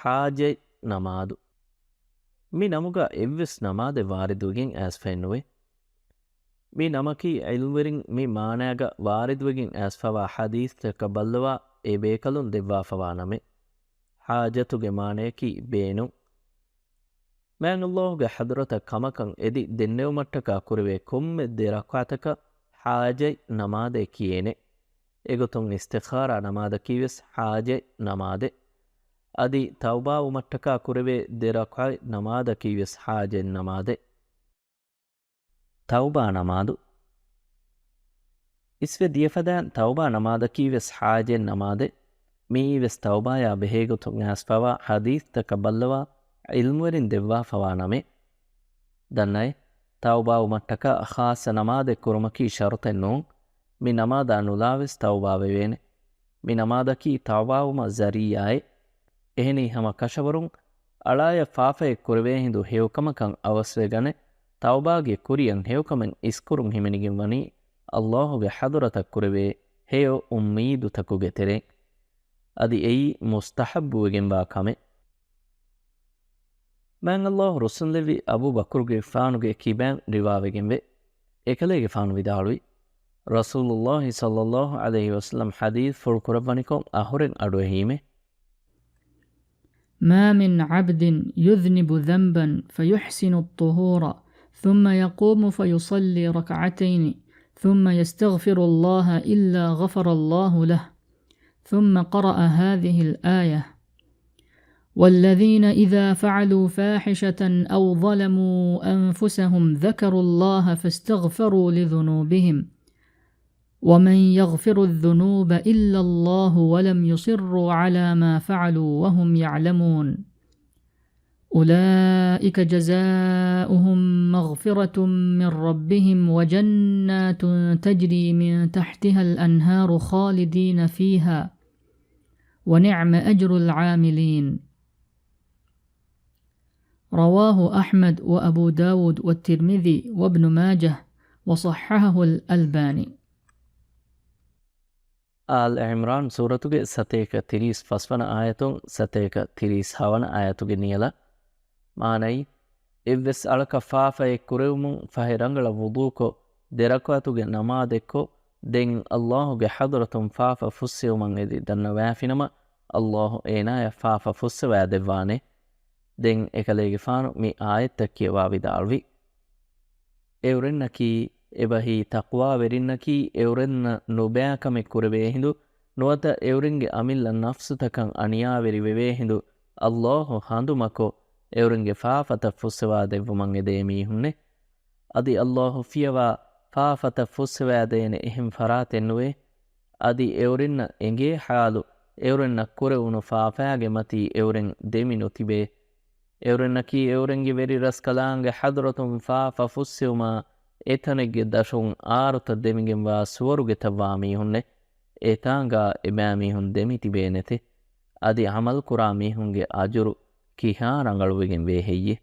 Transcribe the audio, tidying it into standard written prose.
ಹಾಜೆ ನಮಾದು ಮಿ ನಮುಗ ಎವ್ವೆಸ್ ನಮಾದೆ ವಾರಿದುವೆಗಿನ್ ಆಸ್ ಫೆನ್ನುವೆ ಮಿ ನಮಕಿ ಇಲ್ವರಿನ್ ಮಿ ಮಾನಾಗ ವಾರಿದುವೆಗಿನ್ ಆಸ್ ಫವಾ ಹದೀಸ್ ತಕ ಬಲ್ಲವಾ ಎ ಬೇಕಲುನ್ ದೆವ್ವಾ ಫವಾ ನಮೆ ಹಾಜತುಗೆ ಮಾನೇಕಿ ಬೇನು ಮ್ಯಾನ್ ಅಲ್ಲಾಹುಗೆ ಹದ್ರತ ಕಮಕಂ ಎದಿ ದೆನ್ನೆವು ಮಟ್ಟಕ ಕುರುವೆ ಕೊಮ್ಮೆದ್ದೆ ರಕ್ವಾತಕ ಹಾಜೆ ನಮಾದೆ ಕಿಯೇನೆ ಎಗೊತುಂ ಇಸ್ತಿಖಾರ ನಮಾದ ಕಿವೆಸ್ ಹಾಜೆ ನಮಾದೆ ಅದಿ ತೌಬಾವು ಮಟ್ಟಕ ಕುರುವೆ ದೆರಕ್ವಾಯ್ ನಮಾದ ಕಿವೆಸ್ ಹಾಜೆ ನಮಾದೆ ತೌಬಾ ನಮಾದು ಇಸ್ವೆ ದಿಯಫದಾನ್ ತೌಬಾ ನಮಾದ ಕಿವೆಸ್ ಹಾಜೆ ನಮಾದೆ ಮೀವೆಸ್ ತೌಬಾಯ ಬೆಹೇಗೊತುಂ ಆಸ್ಫವಾ ಹದೀಸ್ ತಕ ಬಲ್ಲವಾ ಇಲ್ಮುವರಿನ್ ದೆವ್ವಾ ಫವಾ ನಮೆ ದನ್ನೈ ತೌಬಾವು ಮಟ್ಟಕ ಖಾಸ ನಮಾದೆ ಕುರುಮಕಿ ಶರುತೆನ್ನೂ ಮಿ ನಮಾದ ನುಲಾವೆಸ್ ತೌಬಾವೆವೇನೆ ಮಿ ನಮಾದಕಿ ತೌಬಾವುಮ ಝರಿಯಾಯೆ ಎಹೆನಿ ಹಮ ಕಶವರುಂ ಅಳಾಯ ಫಾಫೆ ಕುರುವೆ ಹಿಂದು ಹೇವುಕಮಕಂ ಅವಸ್ವೆಗನೆ ತೌಬಾಗೆ ಕುರಿಯಂ ಹೇವುಕಮೆನ್ ಇಸ್ಕುರುಂ ಹಿಮೆನಿಗಿಂ ವನಿ ಅಲ್ಲಾಹುಗೆ ಹದುರತ ಕುರುವೆ ಹೇಯೋ ಉಮ್ಮೀದು ತಕುಗೆ ತೆರೆ ಅದಿ ಎಯಿ ಮುಸ್ತಹಬ್ಬುವೆಗೆಂ ಬಾ ಕಮೆ ಮ್ಯಾನ್ ಅಲ್ಲಾಹು ರುಸುನ್ಲೆವಿ ಅಬೂ ಬಕ್ರುಗೆ ಫಾನುಗೆ ಕಿಬ್ಯಾನ್ ರಿವಾವೆಗೆಂವೆ ಏಕಲೆಗೆ ಫಾನು ವಿದಾಳುವಿ ರಸೂಲುಲ್ಲಾಹಿ ಸಲ್ಲಲ್ಲಾಹು ಅಲೈಹಿ ವಸಲ್ಲಂ ಹದೀಸ್ ಫುಳ್ಕುರವನಿಕೊಂ ಅಹುರೆನ್ ಅಡುವೆಹೀಮೆ ما من عبد يذنب ذنبا فيحسن الطهور ثم يقوم فيصلي ركعتين ثم يستغفر الله إلا غفر الله له ثم قرأ هذه الآية والذين إذا فعلوا فاحشة أو ظلموا أنفسهم ذكروا الله فاستغفروا لذنوبهم ومن يغفر الذنوب إلا الله ولم يصروا على ما فعلوا وهم يعلمون أولئك جزاؤهم مغفرة من ربهم وجنات تجري من تحتها الأنهار خالدين فيها ونعم أجر العاملين رواه أحمد وأبو داود والترمذي وابن ماجه وصححه الألباني ಆಲ್ ಇಮ್ರಾನ್ ಸೂರತುಗೆ ಸತೇಕ ತಿರೀಸ್ ಫಸ್ವನ ಆಯತುಂ ಸತೇಕ ತಿರೀಸ್ ಹವನ ಆಯತುಗೆ ನಿಯಲ ಮಾನೈ ಇವ್ವೆಸ್ ಅಳಕ ಫಾಫೆ ಕುರೆವುಮುಂ ಫಹಿರಂಗಳ ವುದೂಕೊ ದೆರಕವತುಗೆ ನಮಾದೆಕ್ಕೊ ದೆನ್ ಅಲ್ಲಾಹುಗೆ ಹದುರತುಂ ಫಾಫ ಫುಸ್ಸಿವುಮಂ ಎದಿ ದನ್ನ ವ್ಯಾಫಿನಮ ಅಲ್ಲಾಹು ಏನಾಯ ಫಾಫ ಫುಸ್ಸವ್ಯಾದೆವ್ವಾನೆ ದೆನ್ ಎಕಲೇಗೆ ಫಾನು ಮಿ ಆಯತ್ತಕ್ಕಿಯ ವಾವಿದಾಳ್ವಿ ಎವ್ರೆನ್ನಕಿ ಎಬಹಿ ತಕ್ವಾ ವೆರಿನ್ನಕಿ ಎವ್ರೆನ್ನ ನುಬ್ಯಾಕಮೆ ಕುರವೇ ಹಿಂದು ನುವತ ಎವ್ರಿಂಗೆ ಅಮಿಲ್ಲ ನಫ್ಸುತಕಂ ಅಣಿಯಾವೆರಿ ವೆವೇ ಹಿಂದು ಅಲ್ಲಾಹು ಹಂದುಮಕೊ ಎವ್ರಿಂಗೆ ಫಾಫತ ಫುಸ್ಸವಾದೆವ್ವುಮಂ ಎದೇ ಮೀಹುನ್ನೆ ಅದಿ ಅಲ್ಲಾಹು ಫಿಯವಾ ಫಾಫತ ಫುಸ್ಸವಾದೇನೆ ಎಹಿಂ ಫರಾತೆನ್ನುವೆ ಅದಿ ಎವ್ರಿನ್ನ ಎಂಗೇ ಹಾಲು ಎವ್ರೆನ್ನ ಕುರೆವುನು ಫಾಫಾಗೆ ಮತಿ ಎವ್ರೆನ್ ದೆಮಿನು ತಿಬೆ ಎವ್ರೆನ್ನಕಿ ಎವ್ರೆಂಗೆ ವೆರಿ ರಸ್ಕಲಾಂಗೆ ಹದ್ರತುಂ ಫಾಫ ಫುಸ್ಸಿವುಮ ಏತನೆಗೆ ದಶುಂ ಆರುತ ದೆಮಿಗೆಂವಾ ಸುವರುಗೆ ತವ್ವಾ ಮೀಹುನ್ನೆ ಏತಾಂಗ ಎಬ್ಯಾ ಮೀಹುನ್ ದೆಮಿತಿಬೇನೆತೆ ಅದಿ ಅಮಲ್ ಕುರಾ ಮೀಹುನ್ಗೆ ಅಜುರು ಕಿಹಾರಂಗಳುವಿಗೆನ್ ವೇಹೆಯ್ಯೆ